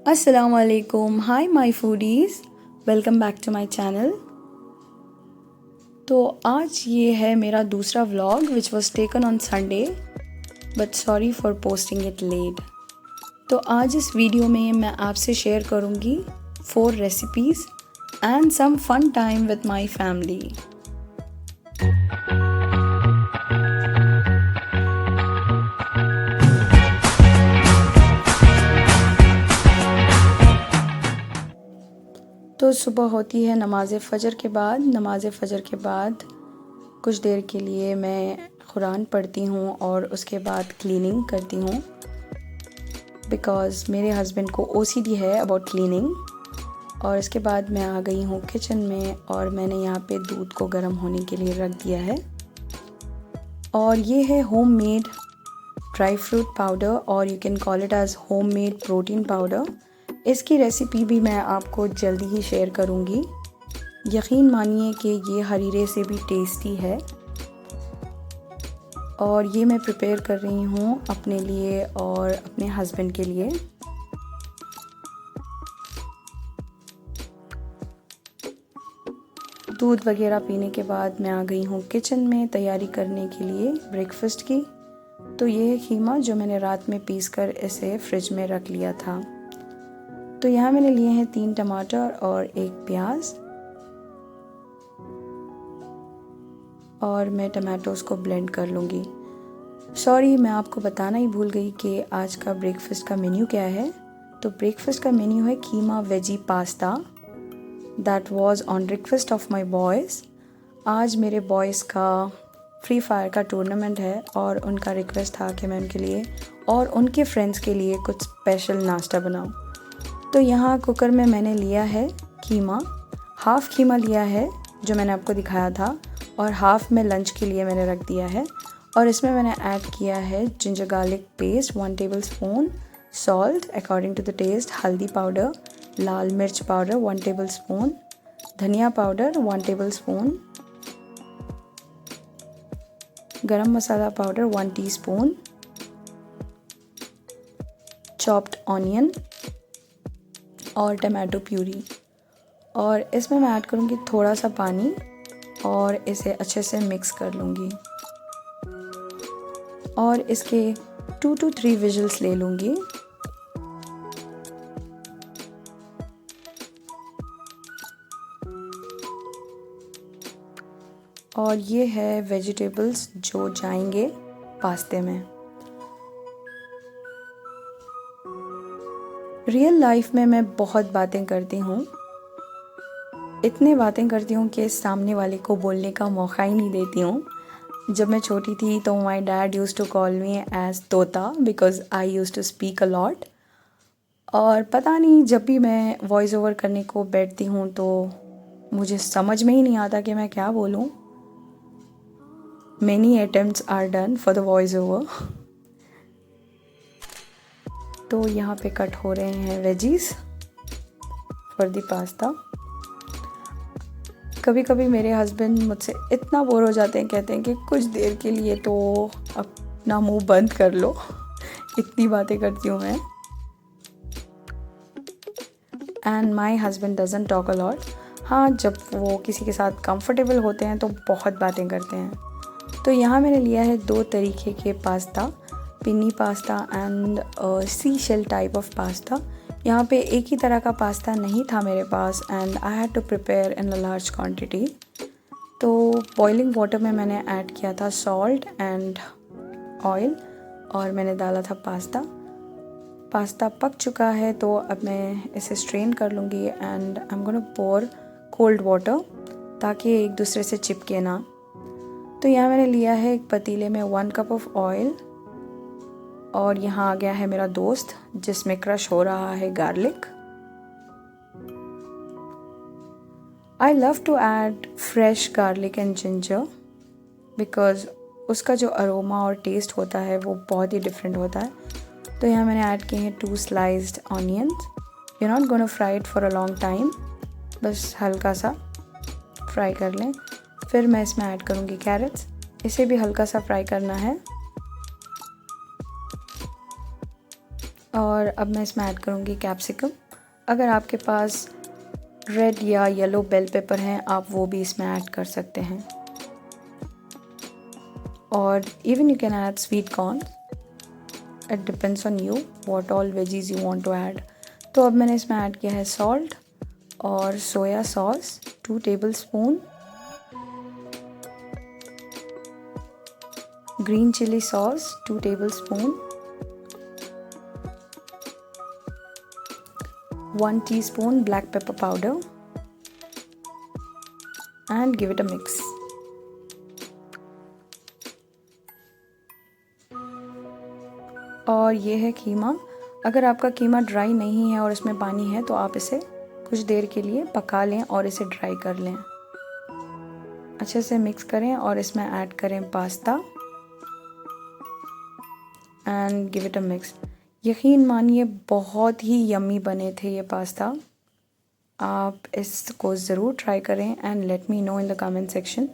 Assalamualaikum. Hi my foodies. Welcome back to my channel. तो आज ये है मेरा दूसरा vlog which was taken on Sunday but sorry for posting it let. तो आज इस वीडियो में मैं आपसे शेयर करूँगी 4 recipes and some fun time with my family. तो सुबह होती है नमाज़ फ़जर के बाद कुछ देर के लिए मैं कुरान पढ़ती हूँ और उसके बाद क्लीनिंग करती हूँ बिकॉज़ मेरे हस्बैंड को OCD है अबाउट क्लीनिंग। और इसके बाद मैं आ गई हूँ किचन में और मैंने यहाँ पे दूध को गर्म होने के लिए रख दिया है। और ये है होममेड ड्राई फ्रूट पाउडर और you can call it as homemade protein powder. इसकी रेसिपी भी मैं आपको जल्दी ही शेयर करूँगी। यकीन मानिए कि ये हरीरे से भी टेस्टी है। और ये मैं प्रिपेयर कर रही हूँ अपने लिए और अपने हस्बैंड के लिए। दूध वगैरह पीने के बाद मैं आ गई हूँ किचन में तैयारी करने के लिए ब्रेकफास्ट की। तो ये है कीमा जो मैंने रात में पीस कर इसे फ्रिज में रख लिया था। तो यहाँ मैंने लिए हैं 3 टमाटर और 1 प्याज और मैं टमाटोज़ को ब्लेंड कर लूँगी। सॉरी, मैं आपको बताना ही भूल गई कि आज का ब्रेकफास्ट का मेन्यू क्या है। तो ब्रेकफास्ट का मेन्यू है keema veggie pasta. That was on request of my boys. आज मेरे बॉयज़ का फ्री फायर का टूर्नामेंट है और उनका रिक्वेस्ट था कि मैं उनके लिए और उनके फ्रेंड्स के लिए कुछ स्पेशल नाश्ता बनाऊँ। तो यहाँ कुकर में मैंने लिया है कीमा, हाफ़ कीमा लिया है जो मैंने आपको दिखाया था और हाफ़ में लंच के लिए मैंने रख दिया है। और इसमें मैंने ऐड किया है ginger garlic paste 1 tablespoon, salt according to the taste, हल्दी पाउडर, लाल मिर्च पाउडर 1 टेबलस्पून, धनिया powder 1 tablespoon, garam masala powder 1 teaspoon, chopped onion और टमाटो प्यूरी। और इसमें मैं ऐड करूँगी थोड़ा सा पानी और इसे अच्छे से मिक्स कर लूँगी और इसके 2 to 3 विजिल्स ले लूँगी। और ये है वेजिटेबल्स जो जाएंगे पास्ते में। रियल लाइफ में मैं बहुत बातें करती हूँ, इतनी बातें करती हूँ कि सामने वाले को बोलने का मौका ही नहीं देती हूँ। जब मैं छोटी थी तो my dad used to call me as Tota because I used to speak a lot. और पता नहीं जब भी मैं वॉइस ओवर करने को बैठती हूँ तो मुझे समझ में ही नहीं आता कि मैं क्या बोलूँ। Many attempts are done for the voice over. तो यहाँ पे कट हो रहे हैं वेजीज फॉर द पास्ता। कभी कभी मेरे हस्बैंड मुझसे इतना बोर हो जाते हैं, कहते हैं कि कुछ देर के लिए तो अपना मुंह बंद कर लो, इतनी बातें करती हूँ मैं। And my husband doesn't talk a lot. हाँ, जब वो किसी के साथ कंफर्टेबल होते हैं तो बहुत बातें करते हैं। तो यहाँ मैंने लिया है 2 तरीके के pasta, penne pasta and sea shell type of pasta. यहाँ पे एक ही तरह का पास्ता नहीं था मेरे पास and I had to prepare in a large quantity. तो बॉइलिंग वाटर में मैंने ऐड किया था सॉल्ट एंड ऑयल और मैंने डाला था पास्ता। पास्ता पक चुका है तो अब मैं इसे स्ट्रेन कर लूँगी and I am gonna pour cold water ताकि एक दूसरे से चिपके ना। तो यहाँ मैंने लिया है एक पतीले में 1 कप ऑफ ऑयल और यहाँ आ गया है मेरा दोस्त जिसमें क्रश हो रहा है garlic. I love to add fresh garlic and ginger because उसका जो अरोमा और टेस्ट होता है वो बहुत ही डिफरेंट होता है। तो यहाँ मैंने ऐड किए हैं 2 sliced onions. You not gonna fry it for a long time, बस हल्का सा फ्राई कर लें। फिर मैं इसमें ऐड करूँगी कैरेट्स, इसे भी हल्का सा फ्राई करना है। और अब मैं इसमें ऐड करूँगी कैप्सिकम। अगर आपके पास रेड या येलो बेल पेपर हैं आप वो भी इसमें ऐड कर सकते हैं, और even you can add sweet corn, it depends on you what all veggies you want to add. तो अब मैंने इसमें ऐड किया है सॉल्ट और soya sauce 2 tablespoon, green chilli sauce 2 tablespoon, 1 teaspoon black pepper powder, and give it a mix. और ये है कीमा। अगर आपका कीमा ड्राई नहीं है और इसमें पानी है तो आप इसे कुछ देर के लिए पका लें और इसे ड्राई कर लें। अच्छे से मिक्स करें और इसमें ऐड करें pasta and give it a mix. यकीन मानिए बहुत ही यम्मी बने थे ये पास्ता। आप इसको ज़रूर ट्राई करें and let me know in the comment section.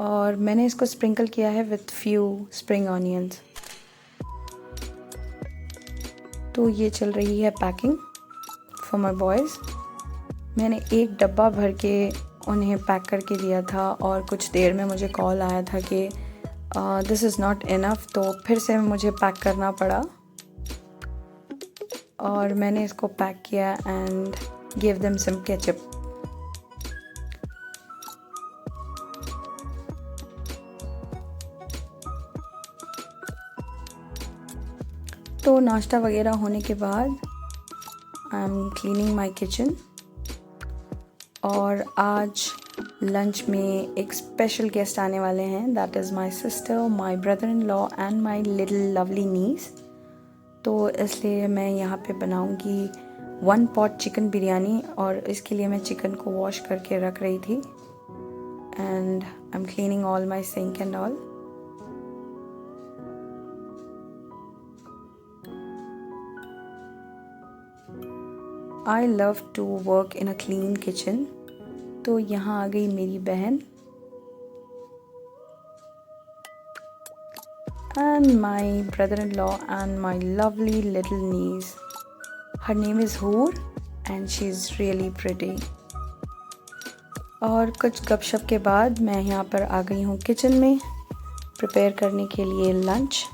और मैंने इसको स्प्रिंकल किया है विथ फ्यू स्प्रिंग ऑनियंस। तो ये चल रही है पैकिंग फॉर माई बॉयज़। मैंने एक डब्बा भर के उन्हें पैक करके दिया था और कुछ देर में मुझे कॉल आया था कि दिस इज़ नॉट इनफ, तो फिर से मुझे पैक करना पड़ा और मैंने इसको पैक किया and give them some ketchup. तो नाश्ता वगैरह होने के बाद I am cleaning my kitchen, और आज लंच में एक स्पेशल गेस्ट आने वाले हैं, that is my sister, my brother in law and my little lovely niece. तो इसलिए मैं यहाँ पे बनाऊँगी 1 pot चिकन बिरयानी, और इसके लिए मैं चिकन को वॉश करके रख रही थी and I am cleaning all my sink and all. I love to work in a clean kitchen. तो यहाँ आ गई मेरी बहन and my brother in law and my lovely little niece. Her name is Hoor and she is really pretty. और कुछ गपशप के बाद मैं यहाँ पर आ गई हूँ किचन में प्रिपेयर करने के लिए लंच।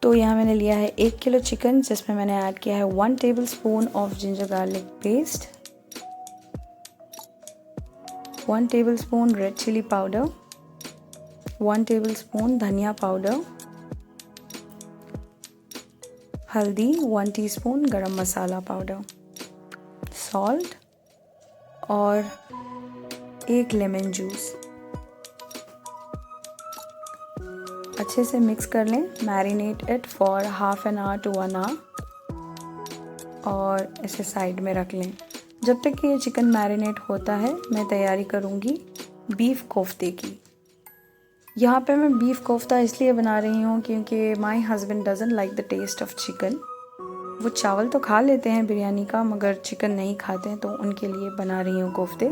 तो यहाँ मैंने लिया है 1 किलो चिकन, जिसमें मैंने ऐड किया है 1 tablespoon of ginger garlic paste, 1 tablespoon red chilli powder, 1 tablespoon धनिया पाउडर, हल्दी 1 टीस्पून, गरम मसाला पाउडर, सॉल्ट और 1 लेमन जूस। अच्छे से मिक्स कर लें, marinate it for half an hour to 1 hour और इसे साइड में रख लें। जब तक कि ये चिकन मैरिनेट होता है मैं तैयारी करूँगी बीफ कोफ्ते की। यहाँ पे मैं बीफ कोफ्ता इसलिए बना रही हूँ क्योंकि my husband doesn't like the taste of chicken. वो चावल तो खा लेते हैं बिरयानी का, मगर चिकन नहीं खाते हैं, तो उनके लिए बना रही हूँ कोफ्ते।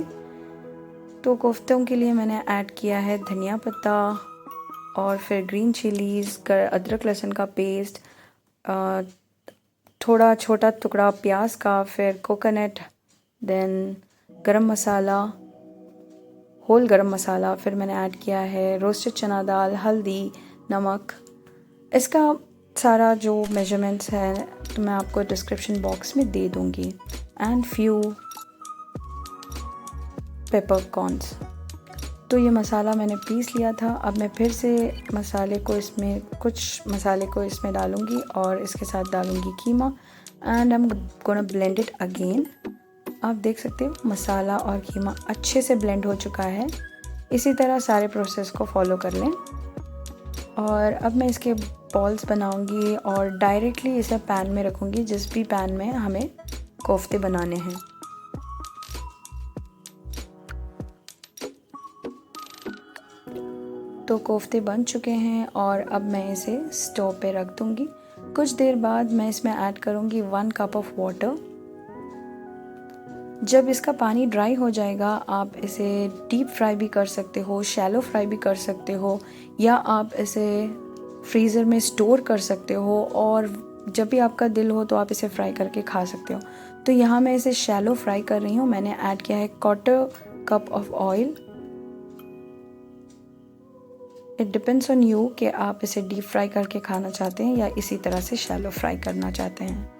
तो कोफ्तों के लिए मैंने ऐड किया है धनिया पत्ता और फिर ग्रीन चिलीज़, अदरक लहसुन का पेस्ट, थोड़ा छोटा टुकड़ा प्याज का, फिर कोकोनट, देन गरम मसाला, होल गरम मसाला, फिर मैंने ऐड किया है रोस्टेड चना दाल, हल्दी, नमक। इसका सारा जो मेजरमेंट्स है तो मैं आपको डिस्क्रिप्शन बॉक्स में दे दूँगी, एंड फ्यू पेपर कॉर्न्स। तो ये मसाला मैंने पीस लिया था। अब मैं फिर से कुछ मसाले को इसमें डालूँगी और इसके साथ डालूँगी keema and I am gonna blend it again. आप देख सकते हो मसाला और कीमा अच्छे से ब्लेंड हो चुका है। इसी तरह सारे प्रोसेस को फॉलो कर लें। और अब मैं इसके बॉल्स बनाऊँगी और डायरेक्टली इसे पैन में रखूँगी, जिस भी पैन में हमें कोफ्ते बनाने हैं। तो कोफ्ते बन चुके हैं और अब मैं इसे स्टोव पे रख दूँगी। कुछ देर बाद मैं इसमें ऐड करूँगी 1 कप ऑफ वाटर। जब इसका पानी ड्राई हो जाएगा आप इसे डीप फ्राई भी कर सकते हो, शैलो फ्राई भी कर सकते हो, या आप इसे फ्रीज़र में स्टोर कर सकते हो और जब भी आपका दिल हो तो आप इसे फ्राई करके खा सकते हो। तो यहाँ मैं इसे शैलो फ्राई कर रही हूँ। मैंने ऐड किया है 1/4 cup of oil. It depends on you कि आप इसे डीप फ्राई करके खाना चाहते हैं या इसी तरह से शैलो फ्राई करना चाहते हैं।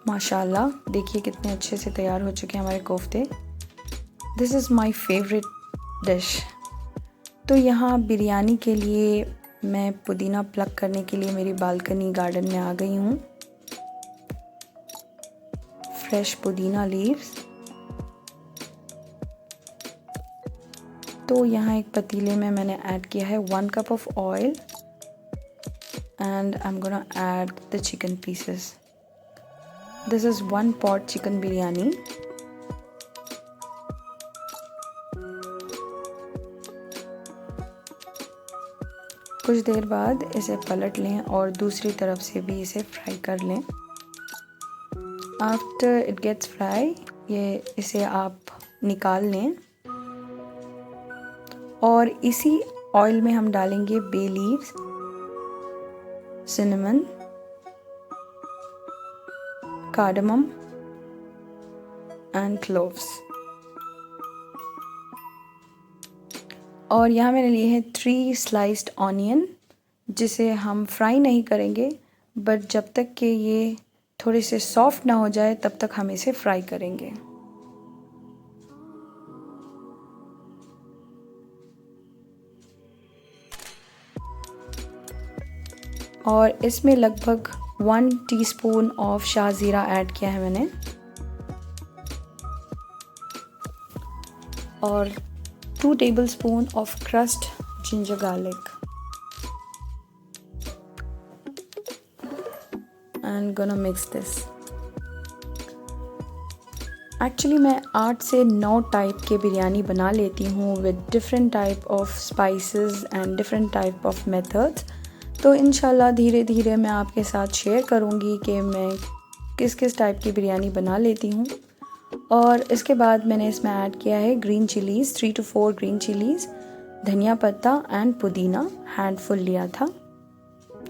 माशाल्लाह देखिए कितने अच्छे से तैयार हो चुके हैं हमारे कोफ्ते। This is my favourite dish. तो यहाँ बिरयानी के लिए मैं पुदीना प्लक करने के लिए मेरी बालकनी गार्डन में आ गई हूँ। फ्रेश पुदीना लीव्स। तो यहाँ एक पतीले में मैंने ऐड किया है 1 cup of oil and I am gonna add the chicken pieces. This is 1 pot chicken biryani. कुछ देर बाद इसे पलट लें और दूसरी तरफ से भी इसे फ्राई कर लें। आफ्टर इट गेट्स फ्राई इसे आप निकाल लें और इसी ऑयल में हम डालेंगे bay leaves, cinnamon, cardamom and cloves. और यहाँ मैंने लिए हैं 3 स्लाइस्ड ऑनियन, जिसे हम फ्राई नहीं करेंगे बट जब तक कि ये थोड़े से सॉफ्ट ना हो जाए तब तक हम इसे फ्राई करेंगे। और इसमें लगभग 1 टीस्पून ऑफ शाह ज़ीरा ऐड किया है मैंने और 2 tablespoon of crossed ginger garlic and gonna mix this. Actually मैं 8 से 9 टाइप के बिरयानी बना लेती हूँ with different type of spices and different type of methods. तो इंशाल्लाह धीरे धीरे मैं आपके साथ शेयर करूँगी कि मैं किस किस टाइप की बिरयानी बना लेती हूँ। और इसके बाद मैंने इसमें ऐड किया है green chillies, 3 to 4 green chillies, धनिया पत्ता एंड पुदीना हैंडफुल लिया था।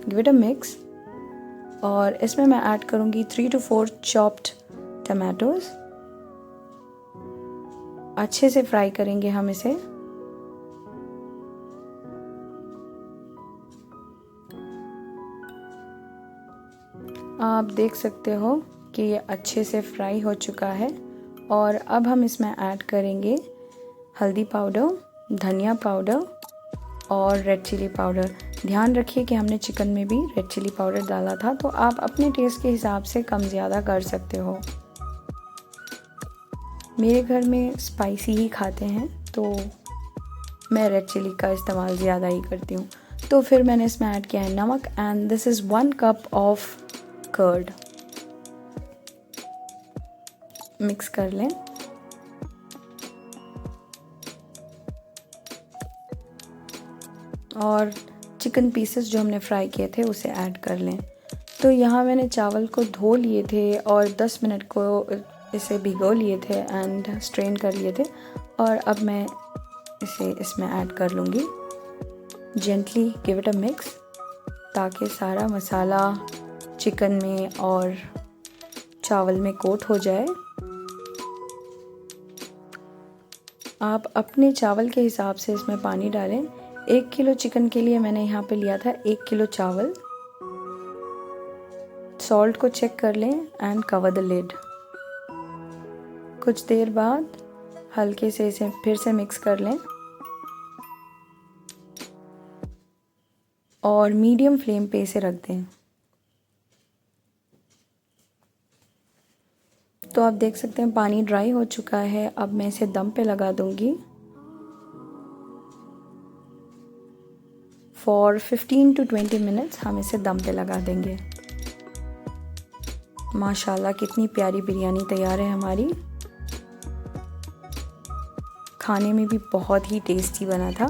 Give it a mix. और इसमें मैं ऐड करूँगी 3 to 4 चॉप्ड टमाटोज़। अच्छे से फ्राई करेंगे हम इसे। आप देख सकते हो कि ये अच्छे से फ्राई हो चुका है और अब हम इसमें ऐड करेंगे हल्दी पाउडर, धनिया पाउडर और रेड चिली पाउडर। ध्यान रखिए कि हमने चिकन में भी रेड चिली पाउडर डाला था, तो आप अपने टेस्ट के हिसाब से कम ज़्यादा कर सकते हो। मेरे घर में स्पाइसी ही खाते हैं तो मैं रेड चिली का इस्तेमाल ज़्यादा ही करती हूँ। तो फिर मैंने इसमें ऐड किया है नमक and this is 1 cup of curd. Mix कर लें। और चिकन पीसेस जो हमने फ्राई किए थे उसे ऐड कर लें। तो यहाँ मैंने चावल को धो लिए थे और 10 मिनट को इसे भिगो लिए थे एंड स्ट्रेन कर लिए थे और अब मैं इसे इसमें ऐड कर लूँगी। Gently give it a mix ताकि सारा मसाला चिकन में और चावल में कोट हो जाए। आप अपने चावल के हिसाब से इसमें पानी डालें। 1 किलो चिकन के लिए मैंने यहाँ पे लिया था 1 किलो चावल। सॉल्ट को चेक कर लें एंड कवर द लिड। कुछ देर बाद हल्के से इसे फिर से मिक्स कर लें और मीडियम फ्लेम पे इसे रख दें। तो आप देख सकते हैं पानी ड्राई हो चुका है। अब मैं इसे दम पे लगा दूंगी फॉर 15 to 20 मिनट्स। हम इसे दम पे लगा देंगे। माशाल्लाह कितनी प्यारी बिरयानी तैयार है हमारी। खाने में भी बहुत ही टेस्टी बना था।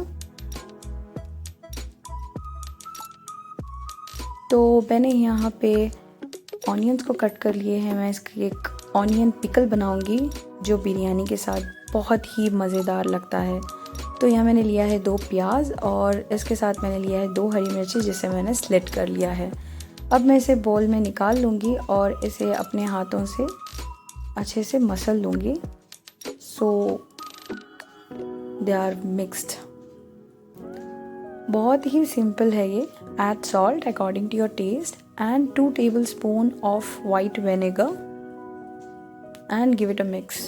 तो मैंने यहाँ पे ऑनियंस को कट कर लिए हैं। मैं इसकी एक ऑनियन पिकल बनाऊंगी जो बिरयानी के साथ बहुत ही मज़ेदार लगता है। तो यहाँ मैंने लिया है 2 प्याज और इसके साथ मैंने लिया है 2 हरी मिर्ची जिसे मैंने स्लिट कर लिया है। अब मैं इसे बोल में निकाल लूँगी और इसे अपने हाथों से अच्छे से मसल लूँगी सो दे आर मिक्स्ड। बहुत ही सिंपल है ये। Add salt according to your taste and 2 tablespoon of white vinegar and give it a mix.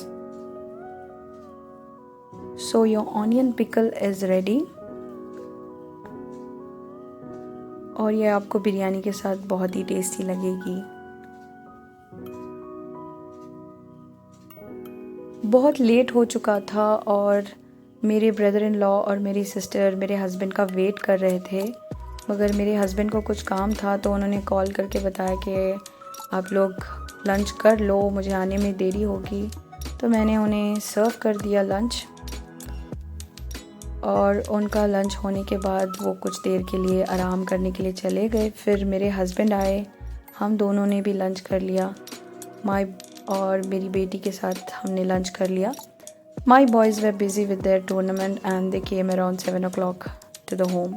So your onion pickle is ready और ये आपको बिरयानी के साथ बहुत ही टेस्टी लगेगी। बहुत लेट हो चुका था और मेरे ब्रदर इन लॉ और मेरी सिस्टर मेरे हस्बैंड का वेट कर रहे थे, मगर मेरे हस्बैंड को कुछ काम था तो उन्होंने कॉल करके बताया कि आप लोग लंच कर लो, मुझे आने में देरी होगी। तो मैंने उन्हें सर्व कर दिया लंच और उनका लंच होने के बाद वो कुछ देर के लिए आराम करने के लिए चले गए। फिर मेरे हस्बैंड आए, हम दोनों ने भी लंच कर लिया। माई और मेरी बेटी के साथ हमने लंच कर लिया। My boys were busy with their tournament and they came around 7 o'clock to the home.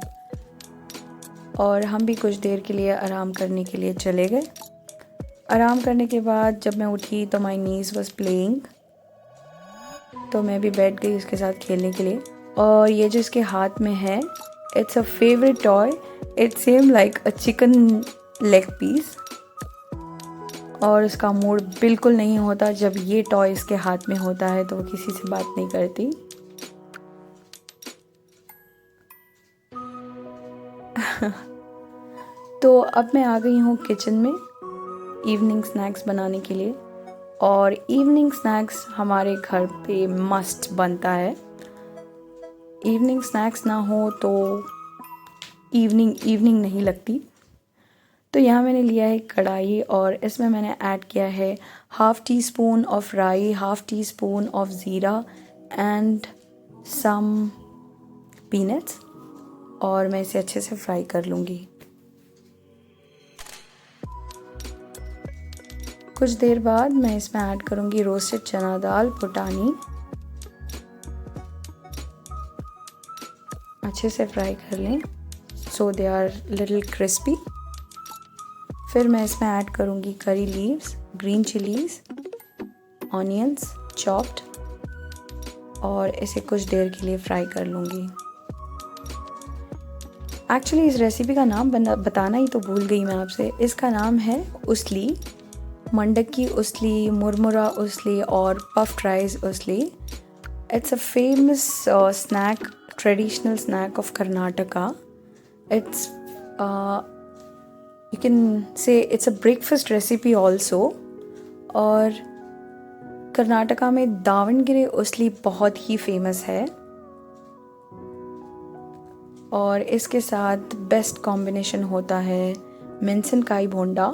और हम भी कुछ देर के लिए आराम करने के लिए चले गए। आराम करने के बाद जब मैं उठी तो माई नीज़ वॉज प्लेइंग, तो मैं भी बैठ गई उसके साथ खेलने के लिए। और ये जो इसके हाथ में है, it's a favourite toy. It same like a chicken leg piece और उसका मूड बिल्कुल नहीं होता जब ये टॉय इसके हाथ में होता है, तो वो किसी से बात नहीं करती। तो अब मैं आ गई हूँ किचन में इवनिंग स्नैक्स बनाने के लिए। और इवनिंग स्नैक्स हमारे घर पे मस्ट बनता है। इवनिंग स्नैक्स ना हो तो इवनिंग नहीं लगती। तो यहाँ मैंने लिया है कढ़ाई और इसमें मैंने ऐड किया है 1/2 teaspoon ऑफ राई, 1/2 teaspoon ऑफ ज़ीरा एंड सम पीनट्स और मैं इसे अच्छे से फ्राई कर लूँगी। कुछ देर बाद मैं इसमें ऐड करूँगी रोस्टेड चना दाल पुटानी, अच्छे से फ्राई कर लें सो दे आर लिटिल क्रिस्पी। फिर मैं इसमें ऐड करूँगी curry leaves, green chillies, onions chopped और इसे कुछ देर के लिए फ्राई कर लूँगी। एक्चुअली इस रेसिपी का नाम बताना ही तो भूल गई मैं आपसे। इसका नाम है उसली, मंडक्की उसली, मुरमुरा उसली और puffed rice usli. It's a famous snack, traditional snack of Karnataka. It's you can say it's a breakfast recipe also. और कर्नाटका में दावणगिरे उसली बहुत ही फेमस है और इसके साथ बेस्ट कॉम्बिनेशन होता है मेंसन-काई भोंडा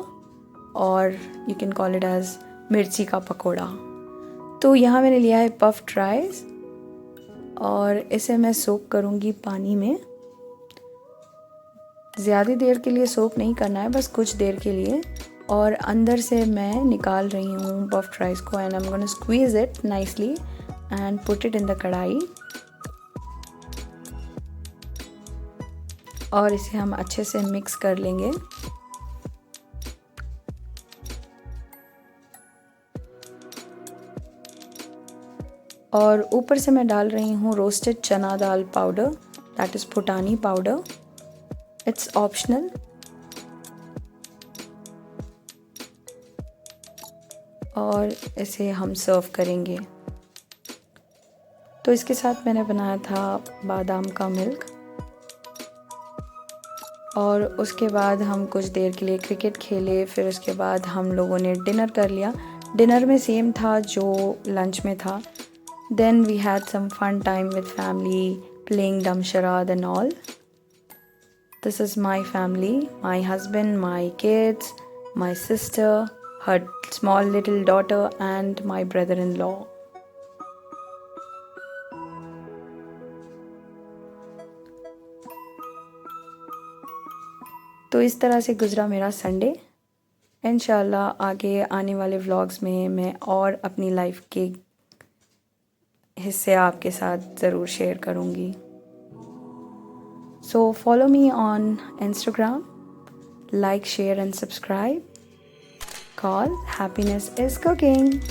और you can call it as मिर्ची का पकोड़ा। तो यहाँ मैंने लिया है पफ्ड राइस और इसे मैं सोक करूँगी पानी में। ज़्यादा देर के लिए सोक नहीं करना है, बस कुछ देर के लिए। और अंदर से मैं निकाल रही हूँ पफ्ड राइस को and I am gonna squeeze it nicely and put it in the कढ़ाई और इसे हम अच्छे से मिक्स कर लेंगे। और ऊपर से मैं डाल रही हूँ roasted chana dal powder, that is futani powder. It's optional. और इसे हम सर्व करेंगे। तो इसके साथ मैंने बनाया था बादाम का मिल्क और उसके बाद हम कुछ देर के लिए क्रिकेट खेले। फिर उसके बाद हम लोगों ने डिनर कर लिया। डिनर में सेम था जो लंच में था। Then we had some fun time with family, playing dum charade and all. This is my family, my husband, my kids, my sister, her small little daughter and my brother-in-law. तो इस तरह से गुज़रा मेरा Sunday. इंशाल्लाह आगे आने वाले व्लॉग्स में मैं और अपनी लाइफ के हिस्से आपके साथ ज़रूर शेयर करूँगी। So follow me on Instagram, like, share and subscribe. Call Happiness is Cooking.